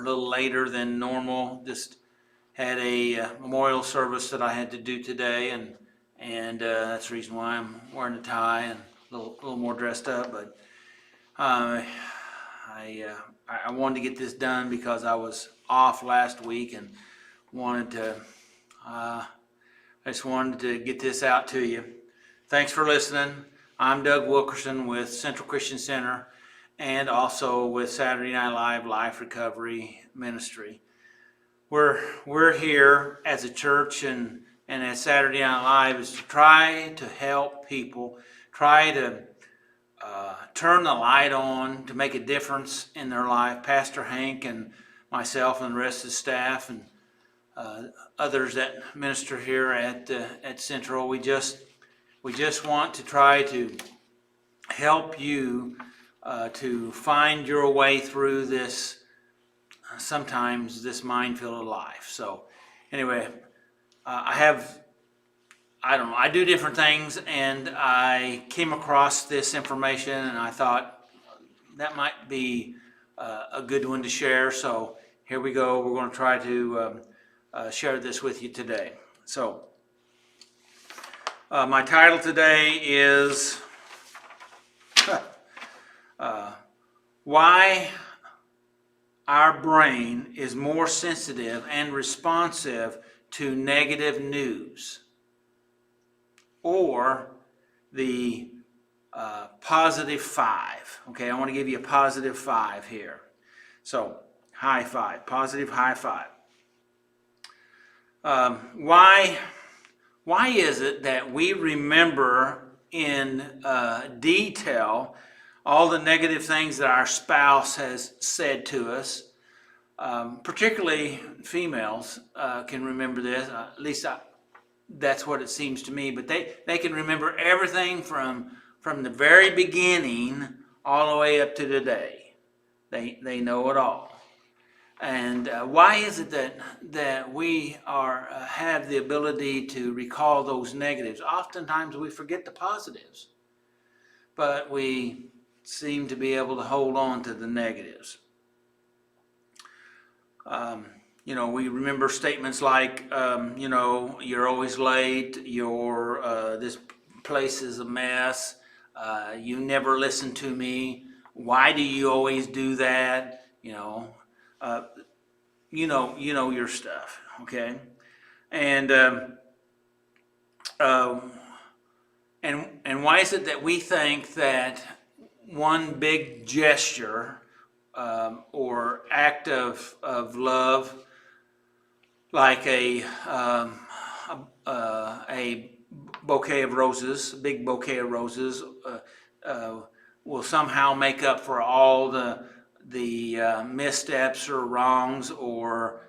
little later than normal. Just had a memorial service that I had to do today, and that's the reason why I'm wearing a tie and a little more dressed up. But I wanted to get this done because I was off last week and I just wanted to get this out to you. Thanks for listening. I'm Doug Wilkerson with Central Christian Center and also with Saturday Night Live Life Recovery Ministry. We're here as a church and as Saturday Night Live is to try to help people, try to turn the light on to make a difference in their life. Pastor Hank and myself and the rest of the staff and others that minister here at Central, we just want to try to help you to find your way through this, sometimes this minefield of life. So anyway, I do different things, and I came across this information and I thought that might be a good one to share. So here we go. We're going to try to share this with you today. So my title today is Why Our Brain is More Sensitive and Responsive to Negative News, or the positive 5. Okay, I want to give you a positive 5 here. So high 5, positive high 5. Why is it that we remember in detail all the negative things that our spouse has said to us? Particularly females can remember this. At least that's what it seems to me. But they can remember everything from the very beginning all the way up to today. They know it all. And why is it that we have the ability to recall those negatives? Oftentimes we forget the positives, but we seem to be able to hold on to the negatives. We remember statements like, you're always late, this place is a mess, you never listen to me, why do you always do that? You know your stuff, okay? And why is it that we think that one big gesture or act of love, like a bouquet of roses, a big bouquet of roses, will somehow make up for all the missteps or wrongs or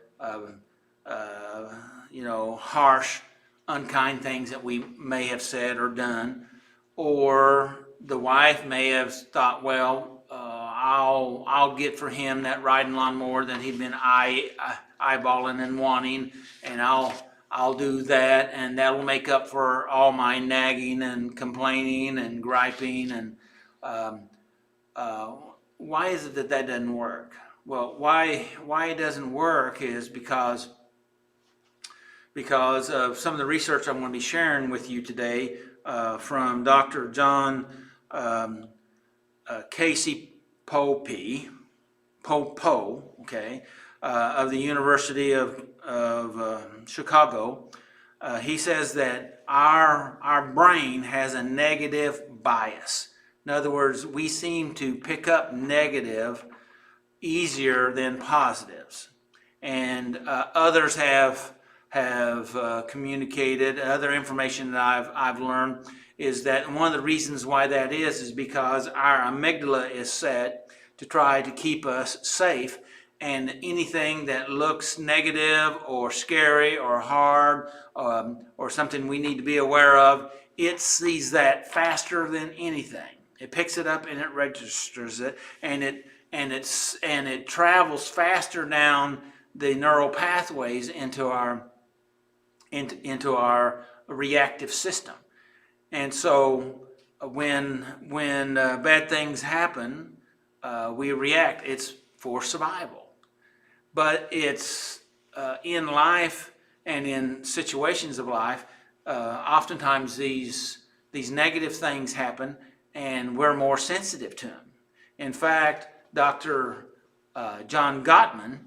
harsh, unkind things that we may have said or done? Or the wife may have thought, well, I'll get for him that riding lawnmower that he'd been eyeballing and wanting, and I'll do that, and that'll make up for all my nagging and complaining and griping. And why is it that doesn't work? Well, why it doesn't work is because of some of the research I'm going to be sharing with you today from Dr. John Casey Pope, okay, of the University of Chicago. He says that our brain has a negative bias. In other words, we seem to pick up negative easier than positives. And others have communicated, other information that I've learned is that one of the reasons why that is because our amygdala is set to try to keep us safe, and anything that looks negative or scary or hard or something we need to be aware of, it sees that faster than anything. It picks it up and it registers it, and it travels faster down the neural pathways into our reactive system. And so when bad things happen, we react. It's for survival. but it's in life and in situations of life, oftentimes these negative things happen, and we're more sensitive to them. In fact, Dr. John Gottman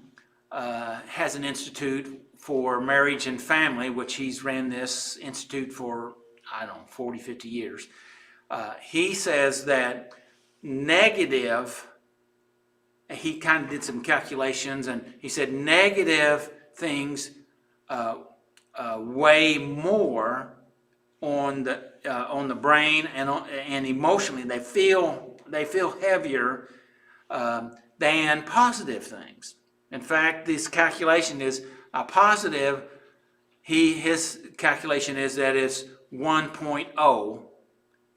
has an institute for marriage and family, which he's ran this institute for, 40, 50 years. He says that negative, he kind of did some calculations, and he said negative things weigh more on the brain and emotionally. They feel heavier than positive things. In fact, this calculation is a positive. His calculation is that it's 1.0 as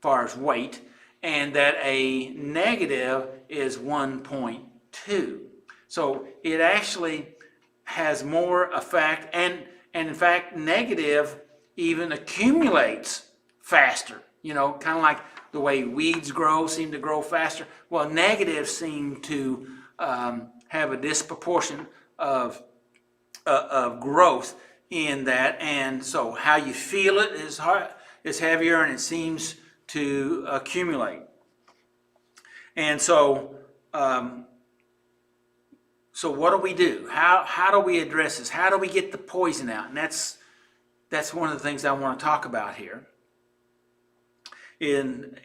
far as weight, and that a negative is 1.2. So it actually has more effect, and in fact, negative even accumulates faster. Kind of like the way weeds seem to grow faster. Well, negatives seem to have a disproportion of growth in that, and so how you feel it is heavier, and it seems to accumulate. And so what do we do? How do we address this? How do we get the poison out? And that's one of the things I want to talk about here. And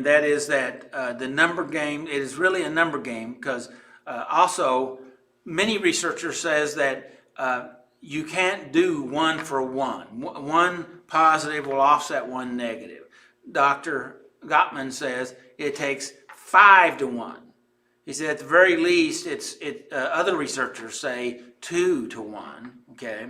that is that the number game, it is really a number game, because also many researchers says that you can't do one for one. One positive will offset one negative. Dr. Gottman says it takes 5 to 1. He said at the very least, other researchers say 2 to 1. Okay,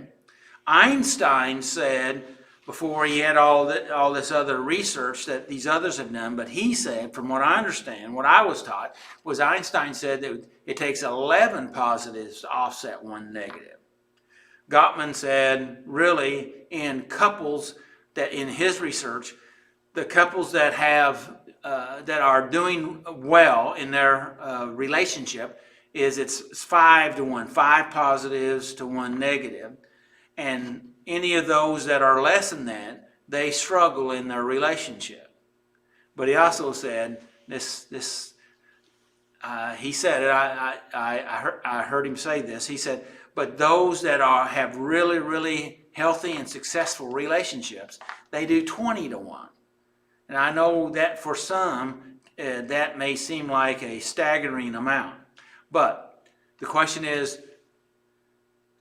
Einstein said before he had all this other research that these others have done, but he said, from what I understand, what I was taught, was Einstein said that it takes 11 positives to offset one negative. Gottman said, really, in couples, that in his research, the couples that are doing well in their relationship it's 5 to 1, 5 positives to 1 negative, and any of those that are less than that, they struggle in their relationship. But he also said this. He said it. I heard him say this. He said, but those that have really, really healthy and successful relationships, they do 20 to 1. And I know that for some, that may seem like a staggering amount. But the question is,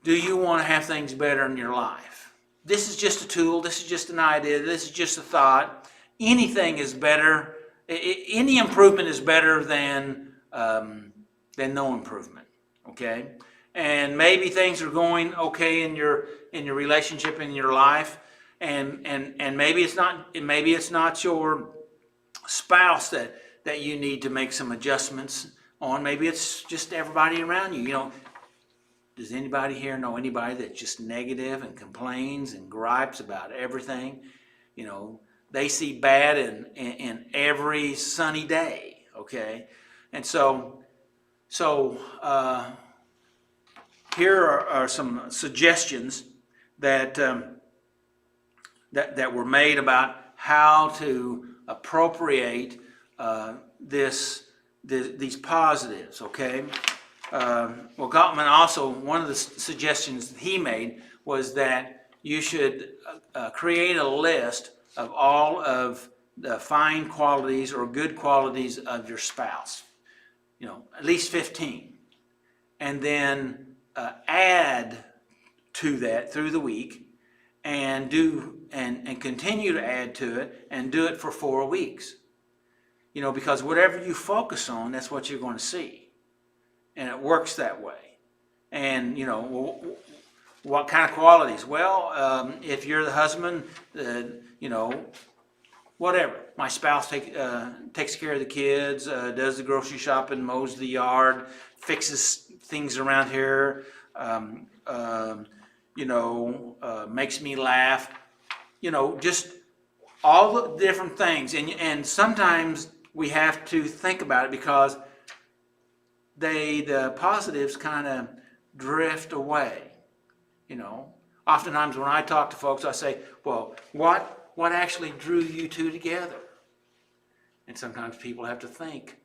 do you want to have things better in your life? This is just a tool. This is just an idea. This is just a thought. Anything is better. Any improvement is better than no improvement. Okay, and maybe things are going okay in your relationship, in your life, and maybe it's not. Maybe it's not your spouse that you need to make some adjustments on. Maybe it's just everybody around you. Does anybody here know anybody that's just negative and complains and gripes about everything? They see bad in every sunny day. Okay, and so here are some suggestions that were made about how to appropriate these positives. Okay. Well, Gottman also, one of the suggestions he made was that you should create a list of all of the fine qualities or good qualities of your spouse, at least 15, and then add to that through the week, and continue to add to it, and do it for 4 weeks. Because whatever you focus on, that's what you're going to see. And it works that way. And, what kind of qualities? Well, if you're the husband, whatever. My spouse takes care of the kids, does the grocery shopping, mows the yard, fixes things around here, makes me laugh. Just all the different things. And sometimes we have to think about it, because the positives kind of drift away. Oftentimes when I talk to folks, I say, well, what actually drew you two together? And sometimes people have to think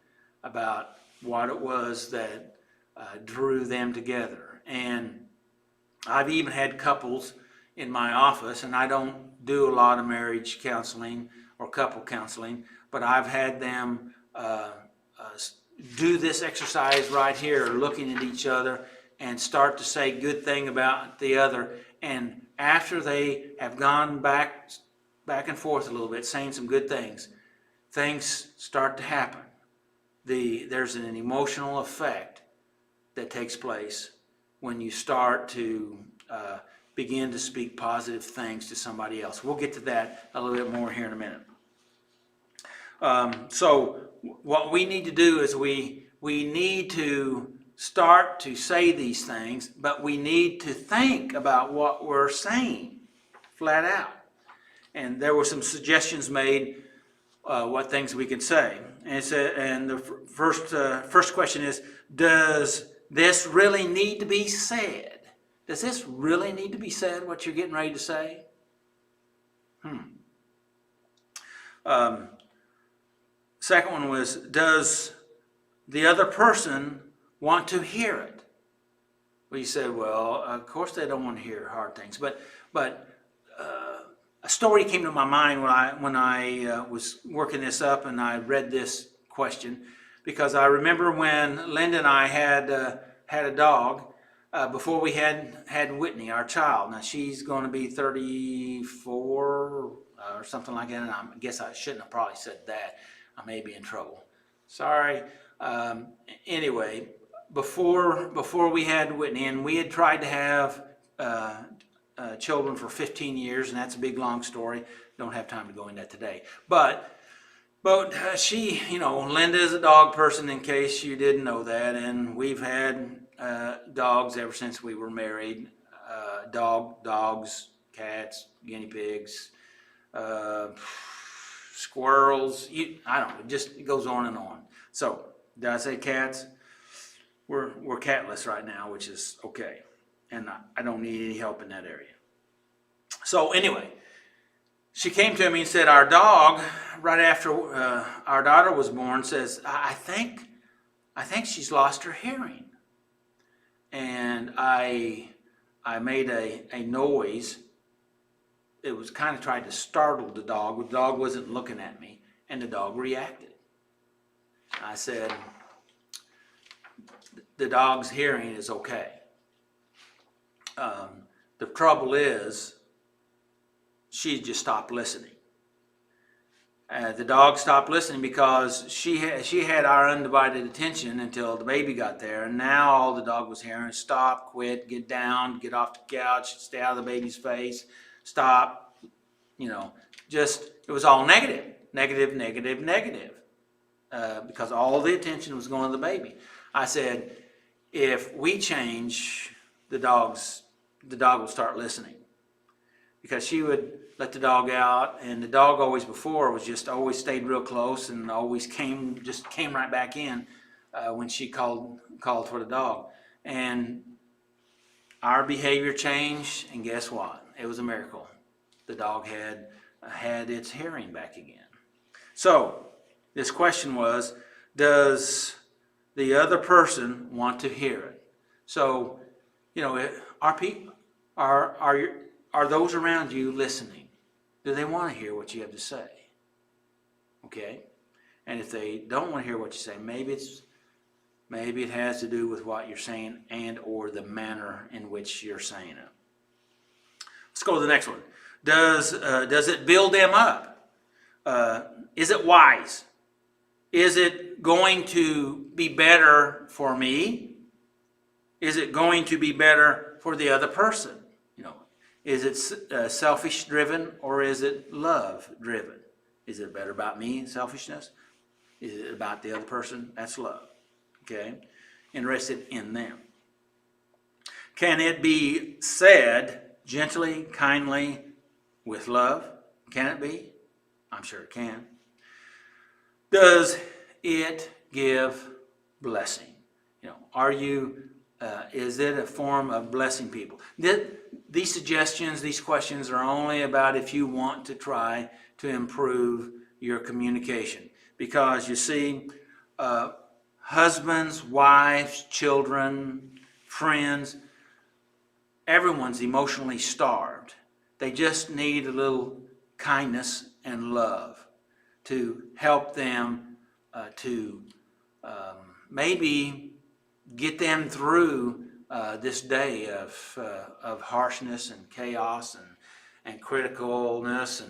about what it was that drew them together. And I've even had couples in my office, and I don't do a lot of marriage counseling or couple counseling, but I've had them do this exercise right here, looking at each other and start to say good thing about the other. And after they have gone back and forth a little bit, saying some good things start to happen. There's an emotional effect that takes place when you start to begin to speak positive things to somebody else. We'll get to that a little bit more here in a minute. So what we need to do is we need to start to say these things, but we need to think about what we're saying flat out. And there were some suggestions made what things we could say. And the first question is, does this really need to be said? Does this really need to be said, what you're getting ready to say? Second one was, does the other person want to hear it? Well, you said, well, of course they don't want to hear hard things. But a story came to my mind when I was working this up, and I read this question, because I remember when Linda and I had a dog before we had Whitney, our child. Now she's going to be 34 or something like that, and I guess I shouldn't have probably said that. I may be in trouble. Sorry. Anyway, before we had Whitney, and we had tried to have children for 15 years, and that's a big long story. Don't have time to go into that today. But she, Linda is a dog person, in case you didn't know that, and we've had dogs ever since we were married. Dogs, cats, guinea pigs, squirrels. I don't know. It goes on and on. So did I say cats? We're catless right now, which is okay, and I don't need any help in that area. So anyway, she came to me and said, our dog, right after our daughter was born, says, I think she's lost her hearing. And I made a noise. It was kind of trying to startle the dog. The dog wasn't looking at me, and the dog reacted. I said, the dog's hearing is okay. The trouble is, she just stopped listening. The dog stopped listening because she had our undivided attention until the baby got there, and now all the dog was hearing: stop, quit, get down, get off the couch, stay out of the baby's face, stop. It was all negative, because all the attention was going to the baby. I said, if we change, the dog will start listening, because she would let the dog out, and the dog always stayed real close and always came right back in when she called for the dog. And our behavior changed, and guess what? It was a miracle. The dog had its hearing back again. So this question was, does the other person want to hear it? So, are those around you listening? Do they want to hear what you have to say? Okay? And if they don't want to hear what you say, maybe it has to do with what you're saying and or the manner in which you're saying it. Let's go to the next one. Does it build them up? Is it wise? Is it going to be better for me? Is it going to be better for the other person? Is it selfish driven, or is it love driven? Is it better about me, selfishness? Is it about the other person? That's love. Okay? Interested in them. Can it be said gently, kindly, with love? Can it be? I'm sure it can. Does it give blessing? Are you Is it a form of blessing people? These suggestions, these questions are only about if you want to try to improve your communication. Because you see, husbands, wives, children, friends, everyone's emotionally starved. They just need a little kindness and love to help them to maybe get them through this day of harshness and chaos and criticalness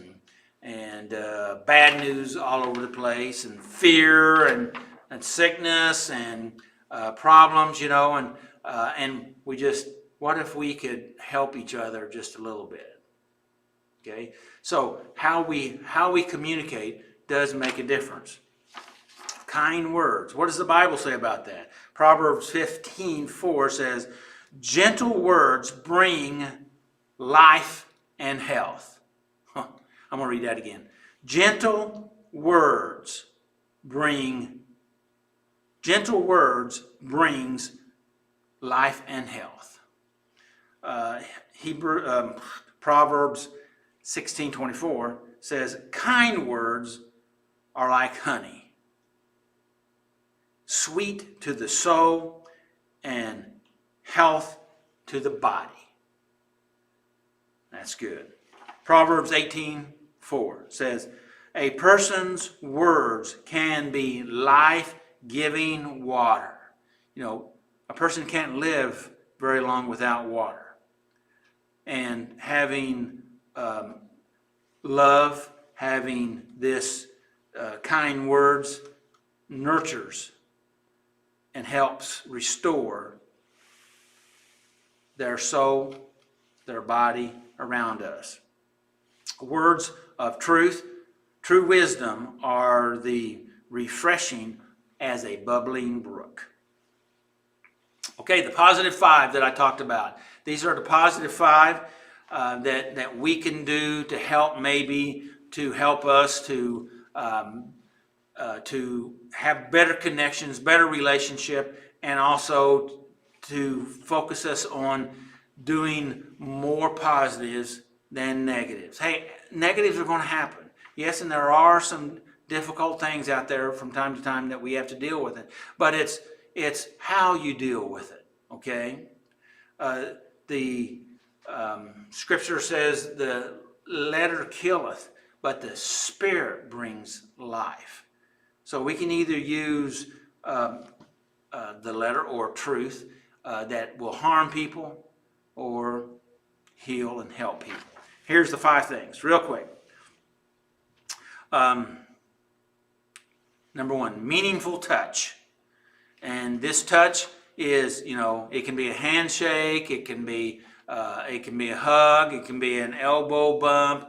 and bad news all over the place, and fear and sickness and problems, and we just, what if we could help each other just a little bit? Okay, so how we communicate does make a difference. Kind words. What does the Bible say about that? Proverbs 15:4 says, gentle words bring life and health. I'm going to read that again. Gentle words brings life and health. Proverbs 16:24 says, kind words are like honey, sweet to the soul and health to the body. That's good. Proverbs 18:4 says, a person's words can be life-giving water. A person can't live very long without water. And having love, having this kind words nurtures and helps restore their soul, their body around us. Words of truth, true wisdom are the refreshing as a bubbling brook. Okay, the positive 5 that I talked about. These are the positive 5 that we can do to help us to have better connections, better relationship, and also to focus us on doing more positives than negatives. Hey, negatives are going to happen. Yes, and there are some difficult things out there from time to time that we have to deal with it. But it's how you deal with it, okay? The scripture says the letter killeth, but the Spirit brings life. So we can either use the letter or truth that will harm people or heal and help people. Here's the 5 things, real quick. Number 1, meaningful touch. And this touch is, it can be a handshake, it can be a hug, it can be an elbow bump.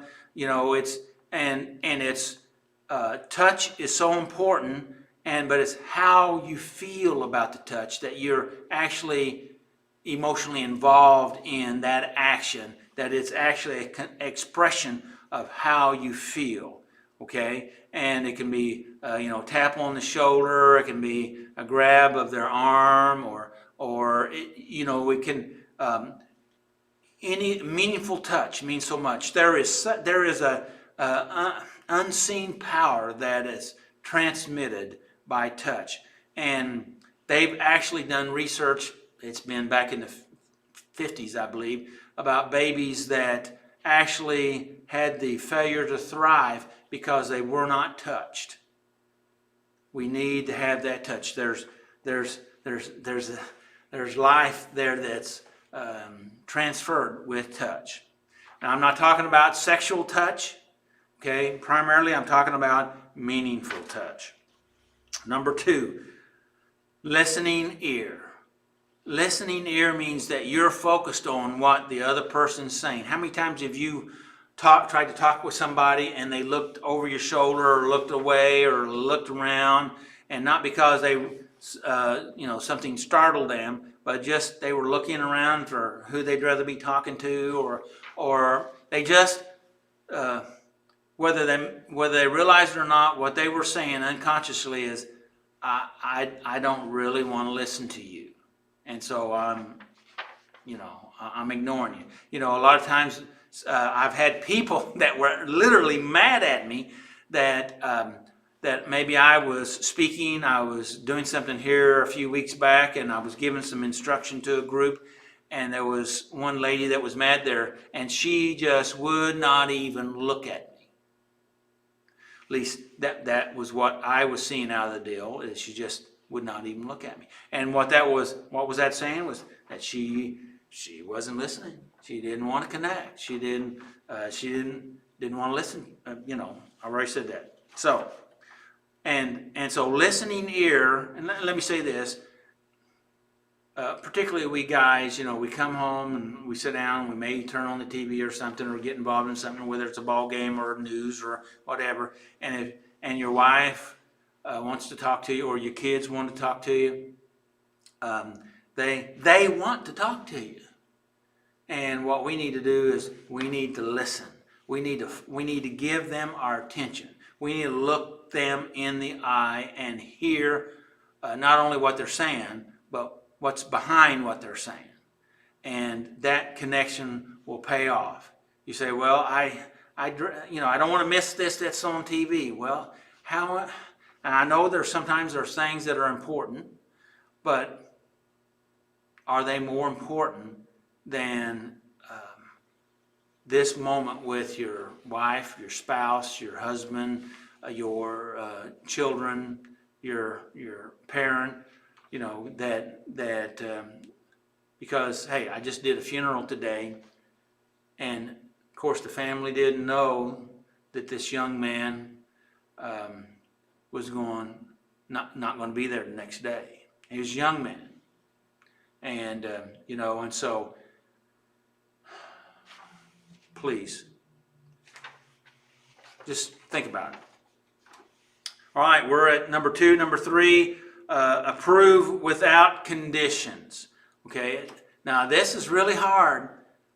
Touch is so important, but it's how you feel about the touch, that you're actually emotionally involved in that action, that it's actually an expression of how you feel, okay? And it can be, tap on the shoulder, it can be a grab of their arm, it can, any meaningful touch means so much. There is a unseen power that is transmitted by touch. And they've actually done research, it's been back in the 50s, I believe, about babies that actually had the failure to thrive because they were not touched. We need to have that touch. There's life there that's transferred with touch. Now, I'm not talking about sexual touch, okay? Primarily, I'm talking about meaningful touch. Number 2, listening ear. Listening ear means that you're focused on what the other person's saying. How many times have you tried to talk with somebody and they looked over your shoulder or looked away or looked around, and not because they, something startled them, but just they were looking around for who they'd rather be talking to, or they just, whether they realized it or not, what they were saying unconsciously is, I don't really want to listen to you. And so I'm ignoring you. A lot of times I've had people that were literally mad at me that maybe I was speaking, I was doing something here a few weeks back, and I was giving some instruction to a group, and there was one lady that was mad there, and she just would not even look at me. At least that was what I was seeing out of the deal, is she just would not even look at me. And what was that saying was that she wasn't listening. She didn't want to connect. She didn't want to listen. I've already said that. So, and so listening ear, and let me say this, particularly we guys, we come home and we sit down, we may turn on the TV or something, or get involved in something, whether it's a ball game or news or whatever, and your wife wants to talk to you, or your kids want to talk to you, they want to talk to you. And what we need to do is we need to listen. We need to give them our attention. We need to look them in the eye and hear not only what they're saying, but what's behind what they're saying. And that connection will pay off. You say, well, I don't want to miss this that's on TV. Well, and I know sometimes there's things that are important, but are they more important than this moment with your wife, your spouse, your husband, your children, your parent? Because, hey, I just did a funeral today, and of course the family didn't know that this young man was not going to be there the next day. He was a young man, and and so please just think about it. All right, we're at number 2. Number 3. Approve without conditions. Okay, now this is really hard.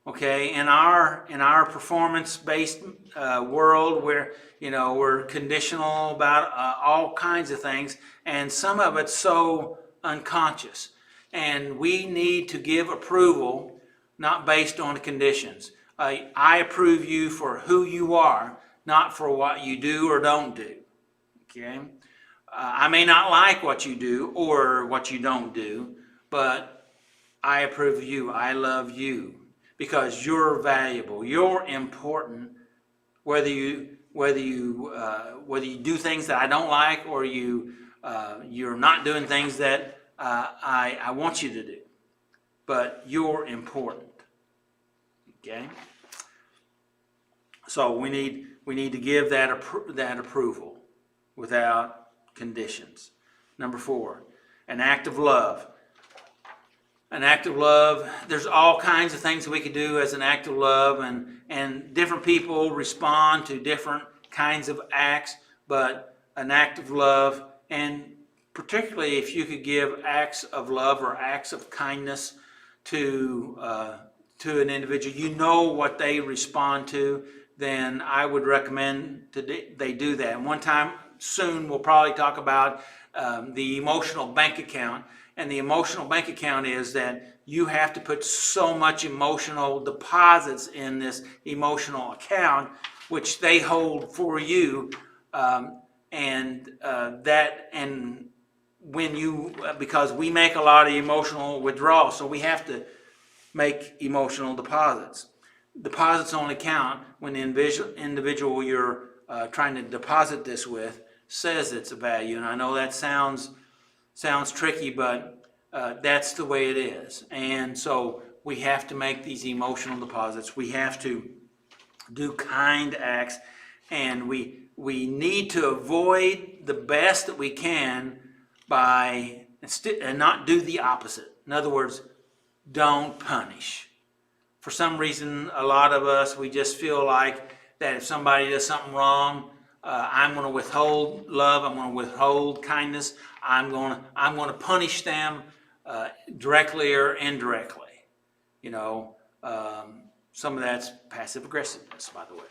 Okay, in our performance-based world, where we're conditional about all kinds of things, and some of it's so unconscious. And we need to give approval not based on the conditions. I approve you for who you are, not for what you do or don't do. Okay. I may not like what you do or what you don't do, but I approve of you. I love you because you're valuable. You're important. Whether you do things that I don't like, or you're not doing things that I want you to do, but you're important. Okay. So we need to give that approval without conditions. Number 4, an act of love. An act of love, there's all kinds of things we could do as an act of love, and different people respond to different kinds of acts, but an act of love, and particularly if you could give acts of love or acts of kindness to an individual, what they respond to, then I would recommend they do that. And one time soon we'll probably talk about the emotional bank account. And the emotional bank account is that you have to put so much emotional deposits in this emotional account, which they hold for you, because we make a lot of emotional withdrawals, so we have to make emotional deposits. Deposits only count when the individual you're trying to deposit this with says it's a value. And I know that sounds tricky, but that's the way it is. And so we have to make these emotional deposits. We have to do kind acts, and we need to avoid the best that we can and not do the opposite. In other words, don't punish. For some reason, a lot of us, we just feel like that if somebody does something wrong, I'm going to withhold love. I'm going to withhold kindness. I'm going to punish them directly or indirectly. Some of that's passive aggressiveness, by the way.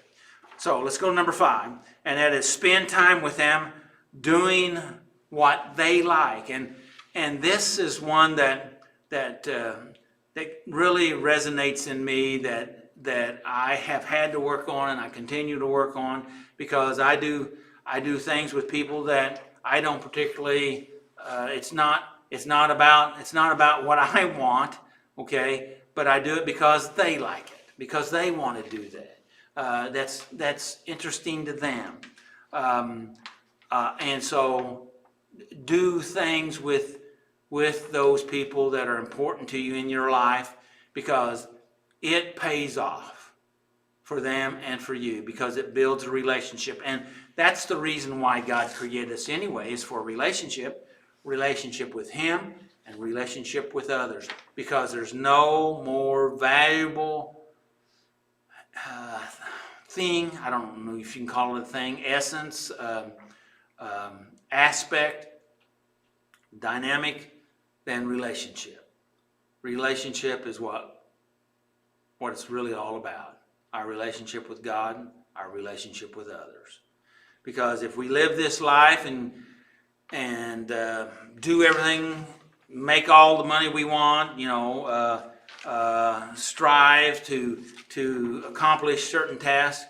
So let's go to number 5, and that is spend time with them doing what they like. And this is one that that really resonates in me, that I have had to work on and I continue to work on, because I do things with people that I don't particularly. It's not about what I want, okay? But I do it because they like it, because they want to do that. That's interesting to them, and so do things with those people that are important to you in your life, because it pays off for them and for you, because it builds a relationship. And that's the reason why God created us anyway, is for a relationship with Him and relationship with others, because there's no more valuable thing, I don't know if you can call it a thing, essence, aspect, dynamic, than relationship. Relationship is what it's really all about. Our relationship with God, our relationship with others. Because if we live this life and do everything, make all the money we want, strive to accomplish certain tasks,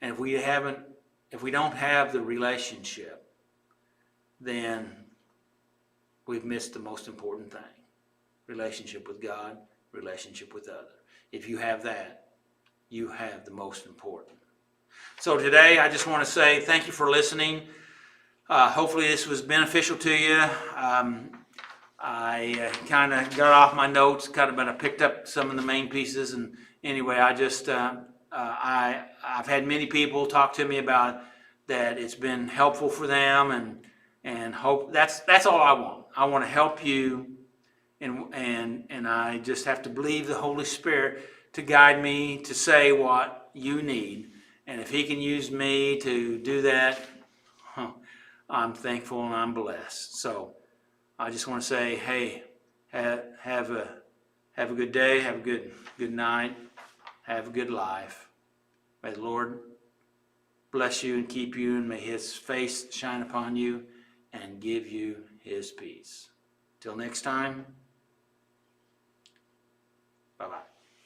and if we don't have the relationship, then we've missed the most important thing. Relationship with God, relationship with others. If you have that, you have the most important. So today, I just want to say thank you for listening. Hopefully this was beneficial to you. I kind of got off my notes, but I picked up some of the main pieces. And anyway, I just I've had many people talk to me about that. It's been helpful for them, and hope that's all I want. I want to help you, and I just have to believe the Holy Spirit to guide me to say what you need. And if He can use me to do that, I'm thankful and I'm blessed. So I just want to say, hey, have a good day, have a good night, have a good life. May the Lord bless you and keep you, and may His face shine upon you and give you His peace. Till next time, bye-bye.